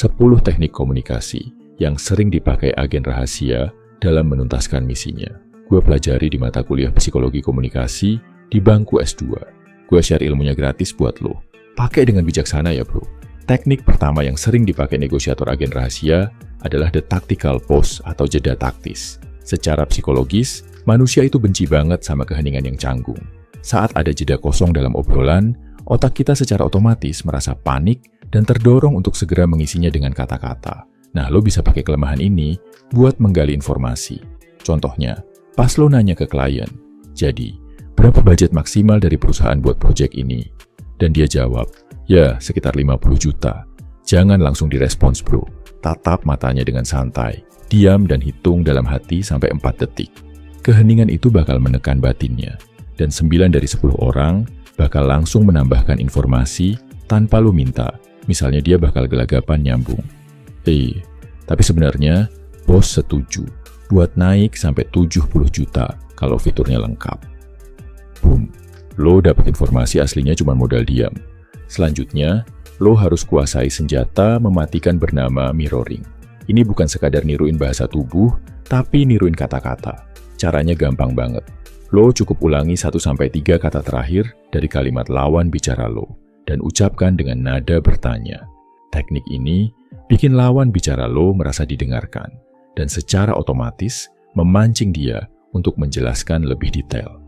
10 teknik komunikasi yang sering dipakai agen rahasia dalam menuntaskan misinya. Gue pelajari di mata kuliah psikologi komunikasi di bangku S2. Gue share ilmunya gratis buat lo. Pakai dengan bijaksana ya bro. Teknik pertama yang sering dipakai negosiator agen rahasia adalah the tactical pause atau jeda taktis. Secara psikologis, manusia itu benci banget sama keheningan yang canggung. Saat ada jeda kosong dalam obrolan, otak kita secara otomatis merasa panik dan terdorong untuk segera mengisinya dengan kata-kata. Nah, lo bisa pakai kelemahan ini buat menggali informasi. Contohnya, pas lo nanya ke klien, jadi, berapa budget maksimal dari perusahaan buat proyek ini? Dan dia jawab, ya sekitar 50 juta. Jangan langsung direspons bro, tatap matanya dengan santai, diam dan hitung dalam hati sampai 4 detik. Keheningan itu bakal menekan batinnya. Dan 9 dari 10 orang bakal langsung menambahkan informasi tanpa lo minta. Misalnya dia bakal gelagapan nyambung. Tapi sebenarnya bos setuju buat naik sampai 70 juta kalau fiturnya lengkap. Boom, lo dapat informasi aslinya cuma modal diam. Selanjutnya, lo harus kuasai senjata mematikan bernama mirroring. Ini bukan sekadar niruin bahasa tubuh, tapi niruin kata-kata. Caranya gampang banget. Lo cukup ulangi 1-3 kata terakhir dari kalimat lawan bicara lo, dan ucapkan dengan nada bertanya. Teknik ini bikin lawan bicara lo merasa didengarkan, dan secara otomatis memancing dia untuk menjelaskan lebih detail.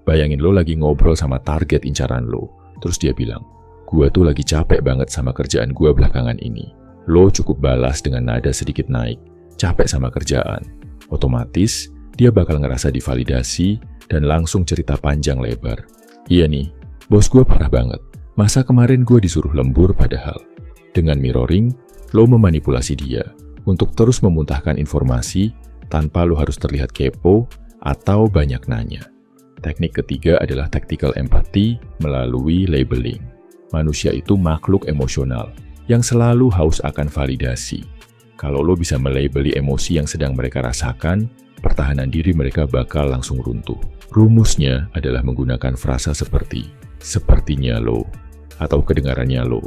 Bayangin lo lagi ngobrol sama target incaran lo, terus dia bilang, "Gua tuh lagi capek banget sama kerjaan gua belakangan ini." Lo cukup balas dengan nada sedikit naik, "Capek sama kerjaan." Otomatis, dia bakal ngerasa divalidasi dan langsung cerita panjang lebar. "Iya nih, bos gue parah banget. Masa kemarin gue disuruh lembur padahal." Dengan mirroring, lo memanipulasi dia untuk terus memuntahkan informasi tanpa lo harus terlihat kepo atau banyak nanya. Teknik ketiga adalah tactical empathy melalui labeling. Manusia itu makhluk emosional yang selalu haus akan validasi. Kalau lo bisa melabeli emosi yang sedang mereka rasakan, pertahanan diri mereka bakal langsung runtuh. Rumusnya adalah menggunakan frasa seperti "sepertinya lo" atau "kedengarannya lo".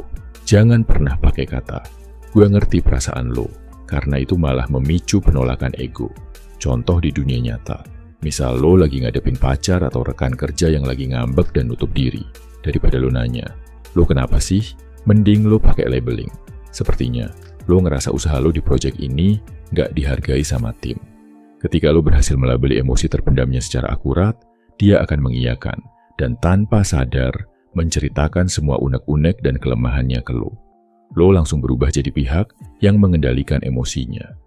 Jangan pernah pakai kata "gue ngerti perasaan lo", karena itu malah memicu penolakan ego. Contoh di dunia nyata, misal lo lagi ngadepin pacar atau rekan kerja yang lagi ngambek dan nutup diri. Daripada lo nanya, "Lo kenapa sih?" Mending lo pakai labeling. Sepertinya lo ngerasa usaha lo di proyek ini nggak dihargai sama tim. Ketika lo berhasil melabeli emosi terpendamnya secara akurat, dia akan mengiyakan dan tanpa sadar menceritakan semua unek-unek dan kelemahannya ke lo. Lo langsung berubah jadi pihak yang mengendalikan emosinya.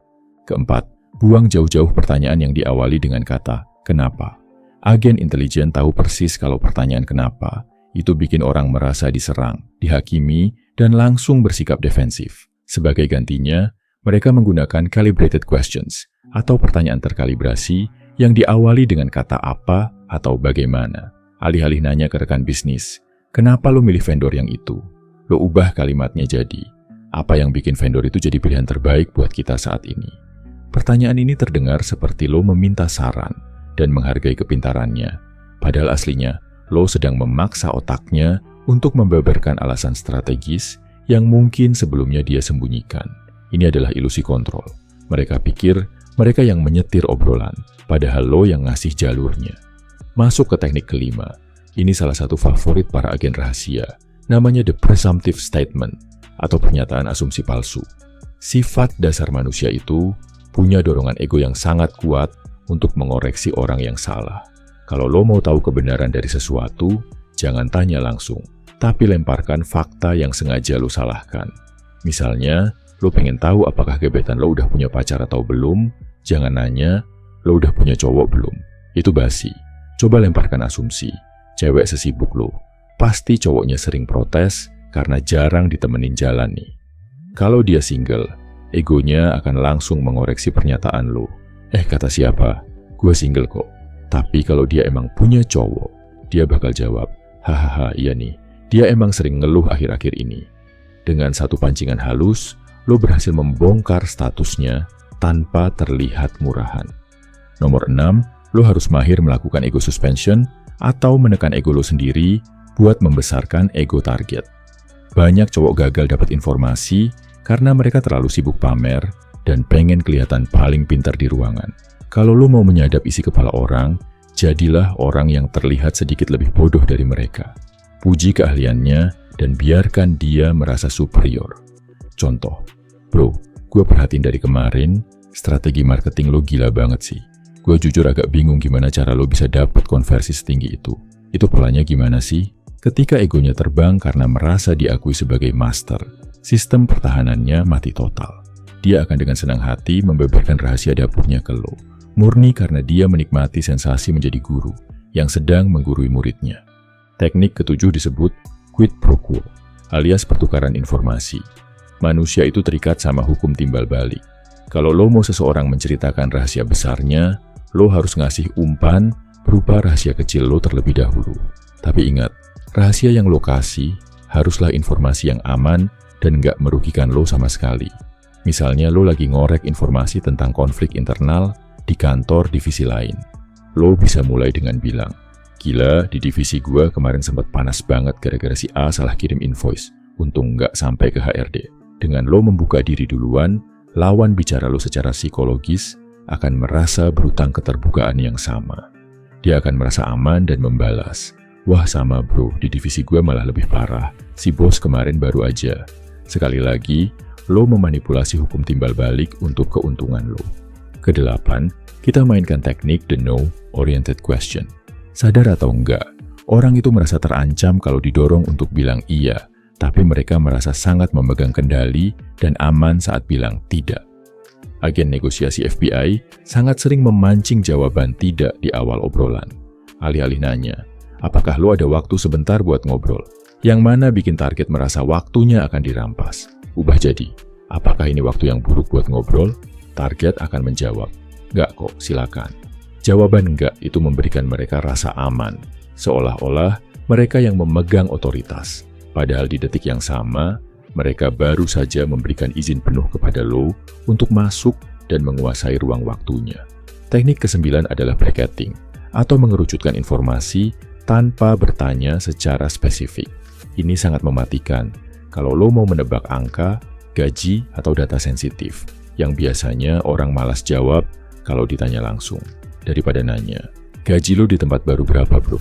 Keempat, buang jauh-jauh pertanyaan yang diawali dengan kata "kenapa". Agen intelijen tahu persis kalau pertanyaan "kenapa" itu bikin orang merasa diserang, dihakimi, dan langsung bersikap defensif. Sebagai gantinya, mereka menggunakan calibrated questions atau pertanyaan terkalibrasi yang diawali dengan kata "apa" atau "bagaimana". Alih-alih nanya ke rekan bisnis, "Kenapa lo milih vendor yang itu?" Lo ubah kalimatnya jadi, "Apa yang bikin vendor itu jadi pilihan terbaik buat kita saat ini?" Pertanyaan ini terdengar seperti lo meminta saran dan menghargai kepintarannya. Padahal aslinya, lo sedang memaksa otaknya untuk membeberkan alasan strategis yang mungkin sebelumnya dia sembunyikan. Ini adalah ilusi kontrol. Mereka pikir mereka yang menyetir obrolan, padahal lo yang ngasih jalurnya. Masuk ke teknik kelima. Ini salah satu favorit para agen rahasia. Namanya the presumptive statement, atau pernyataan asumsi palsu. Sifat dasar manusia itu punya dorongan ego yang sangat kuat untuk mengoreksi orang yang salah. Kalau lo mau tahu kebenaran dari sesuatu, jangan tanya langsung, tapi lemparkan fakta yang sengaja lo salahkan. Misalnya, lo pengen tahu apakah gebetan lo udah punya pacar atau belum, jangan nanya, lo udah punya cowok belum. Itu basi. Coba lemparkan asumsi, cewek sesibuk lo, pasti cowoknya sering protes karena jarang ditemenin jalan nih. Kalau dia single, egonya akan langsung mengoreksi pernyataan lo. Kata siapa? Gue single kok. Tapi kalau dia emang punya cowok, dia bakal jawab, "Hahaha, iya nih, dia emang sering ngeluh akhir-akhir ini." Dengan satu pancingan halus, lo berhasil membongkar statusnya tanpa terlihat murahan. Nomor 6, lo harus mahir melakukan ego suspension atau menekan ego lo sendiri buat membesarkan ego target. Banyak cowok gagal dapat informasi karena mereka terlalu sibuk pamer dan pengen kelihatan paling pintar di ruangan. Kalau lo mau menyadap isi kepala orang, jadilah orang yang terlihat sedikit lebih bodoh dari mereka. Puji keahliannya dan biarkan dia merasa superior. Contoh, bro, gue perhatiin dari kemarin, strategi marketing lo gila banget sih. Gue jujur agak bingung gimana cara lo bisa dapat konversi setinggi itu. Itu polanya gimana sih? Ketika egonya terbang karena merasa diakui sebagai master, sistem pertahanannya mati total. Dia akan dengan senang hati membeberkan rahasia dapurnya ke lo, murni karena dia menikmati sensasi menjadi guru yang sedang menggurui muridnya. Teknik ketujuh disebut quid pro quo, alias pertukaran informasi. Manusia itu terikat sama hukum timbal balik. Kalau lo mau seseorang menceritakan rahasia besarnya, lo harus ngasih umpan berupa rahasia kecil lo terlebih dahulu. Tapi ingat, rahasia yang lo kasih haruslah informasi yang aman dan nggak merugikan lo sama sekali. Misalnya lo lagi ngorek informasi tentang konflik internal di kantor divisi lain. Lo bisa mulai dengan bilang, gila di divisi gua kemarin sempat panas banget gara-gara si A salah kirim invoice. Untung nggak sampai ke HRD. Dengan lo membuka diri duluan, lawan bicara lo secara psikologis akan merasa berutang keterbukaan yang sama. Dia akan merasa aman dan membalas, wah sama bro, di divisi gua malah lebih parah. Si bos kemarin baru aja. Sekali lagi, lo memanipulasi hukum timbal balik untuk keuntungan lo. Kedelapan, kita mainkan teknik the no-oriented question. Sadar atau enggak, orang itu merasa terancam kalau didorong untuk bilang iya, tapi mereka merasa sangat memegang kendali dan aman saat bilang tidak. Agen negosiasi FBI sangat sering memancing jawaban tidak di awal obrolan. Alih-alih nanya, apakah lo ada waktu sebentar buat ngobrol? Yang mana bikin target merasa waktunya akan dirampas. Ubah jadi, apakah ini waktu yang buruk buat ngobrol? Target akan menjawab, enggak kok, silakan. Jawaban enggak itu memberikan mereka rasa aman, seolah-olah mereka yang memegang otoritas. Padahal di detik yang sama, mereka baru saja memberikan izin penuh kepada lo untuk masuk dan menguasai ruang waktunya. Teknik ke-9 adalah bracketing, atau mengerucutkan informasi tanpa bertanya secara spesifik. Ini sangat mematikan kalau lo mau menebak angka, gaji, atau data sensitif, yang biasanya orang malas jawab kalau ditanya langsung. Daripada nanya, gaji lo di tempat baru berapa bro?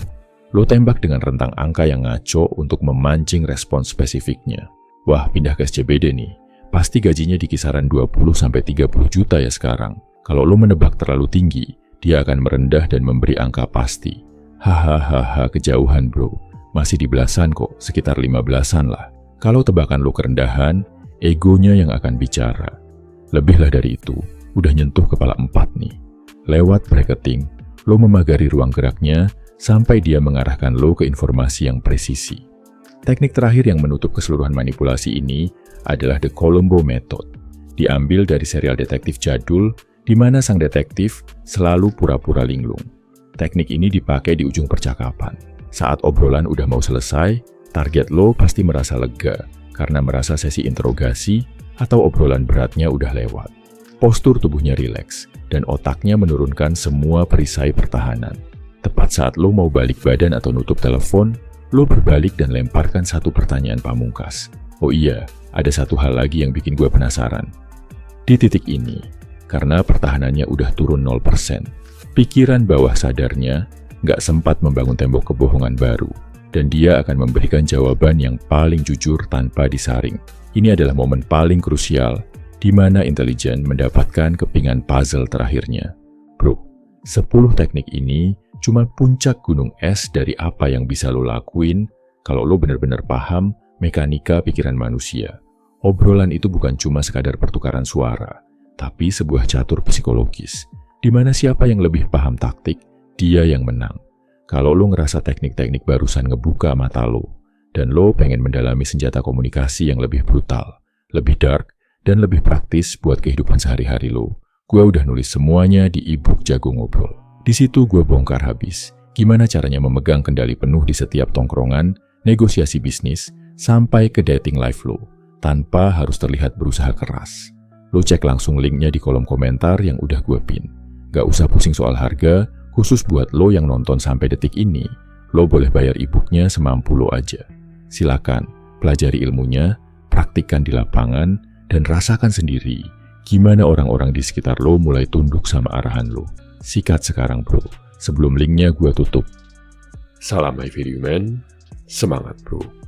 Lo tembak dengan rentang angka yang ngaco untuk memancing respon spesifiknya. Wah, pindah ke SCBD nih, pasti gajinya di kisaran 20-30 juta ya sekarang. Kalau lo menebak terlalu tinggi, dia akan merendah dan memberi angka pasti. Hahaha, kejauhan bro, masih di belasan kok, sekitar 15-an lah. Kalau tebakan lo kerendahan, egonya yang akan bicara. Lebihlah dari itu, udah nyentuh kepala 4 nih. Lewat bracketing, lo memagari ruang geraknya sampai dia mengarahkan lo ke informasi yang presisi. Teknik terakhir yang menutup keseluruhan manipulasi ini adalah The Columbo Method. Diambil dari serial detektif jadul, di mana sang detektif selalu pura-pura linglung. Teknik ini dipakai di ujung percakapan. Saat obrolan udah mau selesai, target lo pasti merasa lega karena merasa sesi interogasi atau obrolan beratnya udah lewat. Postur tubuhnya rileks dan otaknya menurunkan semua perisai pertahanan. Tepat saat lo mau balik badan atau nutup telepon, lo berbalik dan lemparkan satu pertanyaan pamungkas. Oh iya, ada satu hal lagi yang bikin gue penasaran. Di titik ini, karena pertahanannya udah turun 0%, pikiran bawah sadarnya nggak sempat membangun tembok kebohongan baru, dan dia akan memberikan jawaban yang paling jujur tanpa disaring. Ini adalah momen paling krusial di mana intelijen mendapatkan kepingan puzzle terakhirnya. Bro, 10 teknik ini cuma puncak gunung es dari apa yang bisa lo lakuin kalau lo benar-benar paham mekanika pikiran manusia. Obrolan itu bukan cuma sekadar pertukaran suara, tapi sebuah catur psikologis, di mana siapa yang lebih paham taktik, dia yang menang. Kalau lo ngerasa teknik-teknik barusan ngebuka mata lo, dan lo pengen mendalami senjata komunikasi yang lebih brutal, lebih dark, dan lebih praktis buat kehidupan sehari-hari lo, gue udah nulis semuanya di e-book Jago Ngobrol. Di situ gue bongkar habis gimana caranya memegang kendali penuh di setiap tongkrongan, negosiasi bisnis, sampai ke dating life lo, tanpa harus terlihat berusaha keras. Lo cek langsung linknya di kolom komentar yang udah gue pin. Gak usah pusing soal harga, khusus buat lo yang nonton sampai detik ini, lo boleh bayar e-booknya semampu lo aja. Silakan, pelajari ilmunya, praktikkan di lapangan, dan rasakan sendiri gimana orang-orang di sekitar lo mulai tunduk sama arahan lo. Sikat sekarang bro, sebelum linknya gue tutup. Salam My Value Man, semangat bro.